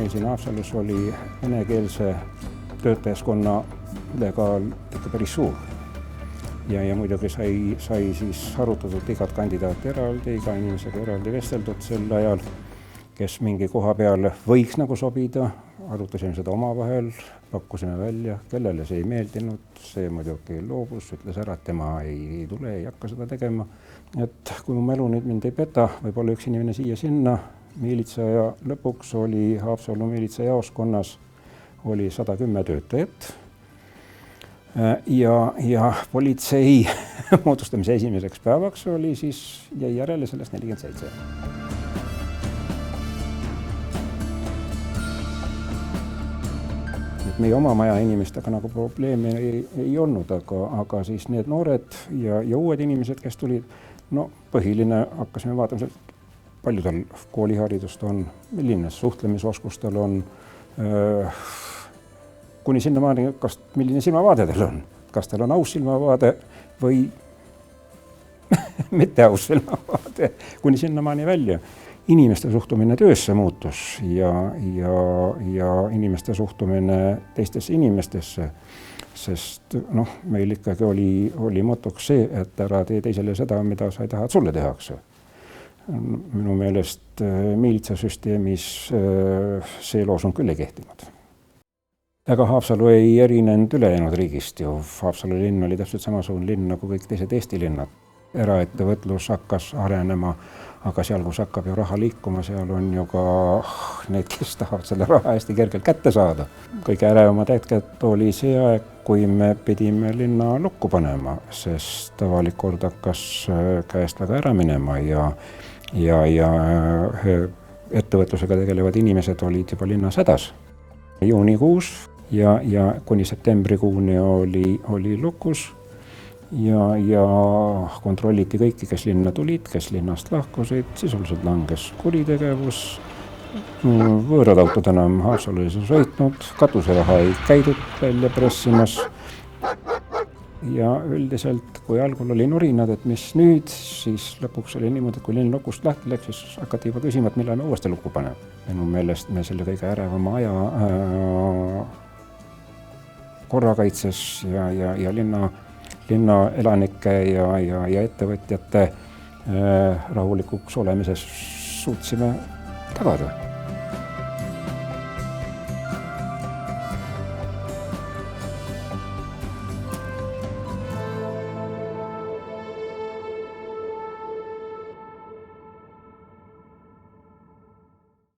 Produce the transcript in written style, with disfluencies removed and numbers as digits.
meil siin Haapsalus oli venekeelse töötajaskonna ülekaal ikka päris suur. Ja muidugi sai siis arutatud igat kandidaati eraldi, iga inimesega eraldi vesteldud sel ajal, kes mingi koha peale võiks nagu sobida. Arutasime seda omavahel, pakkusime välja, kellele see ei meeldinud, see muidugi loobus, ütles ära, et tema ei tule, ei hakka seda tegema. Et kui mu mälu nüüd mind ei peta, võib-olla üks inimene siia-sinna, miilitsaja lõpuks oli Haapsalu miilitsajaoskonnas oli 110 töötajat. Ja politsei moodustamise esimeseks päevaks oli siis jäi järele sellest 47. Meie oma maja inimestega nagu probleeme ei olnud, aga siis need noored ja uued inimesed, kes tulid, no põhiline hakkasime vaatama, palju tal kooliharidust on, milline suhtlemisoskust tal on, kuni sinnamaani, milline silmavaade tal on. Kas tal on aus silmavaade või mitte aus silmavaade, kuni sinnamaani välja. Inimeste suhtumine töösse muutus ja inimeste suhtumine teistesse inimestesse, sest meil ikkagi oli motoks see, et ära tee teisele seda, mida sa ei taha, et sulle tehakse. Minu meelest miilitsasüsteemis see loosung küll ei kehtinud. Ega Haapsalu ei erinenud ülejäänud riigist ju. Haapsalu linn oli täpselt samasugune linn nagu kõik teised Eesti linnad. Eraettevõtlus hakkas arenema, aga seal, kus hakkab ju raha liikuma, seal on ju ka need, kes tahavad selle raha hästi kergelt kätte saada. Kõige ärevamad hetked oli see aeg, kui me pidime linna lukku panema, sest avalik kord hakkas käest väga ära minema ja ettevõtlusega tegelevad inimesed olid juba linnas hädas. Juunikuus ja kuni septembrikuuni oli lukus ja kontrolliti kõiki, kes linna tulid, kes linnast lahkusid, sisuliselt langes kuritegevus. Võõrad autod enam Haapsalu ei sõitnud, katuseraha ei käidud välja pressimas. Ja üldiselt, kui algul oli nurinad, et mis nüüd, siis lõpuks oli niimoodi, et kui linn lukust lahti läks, siis hakati juba küsima, et millal me uuesti lukku paneme. Minu meelest me selle kõige ärevama aja korrakaitses ja linna elanike ja ettevõtjate rahulikuks olemises suutsime tagada.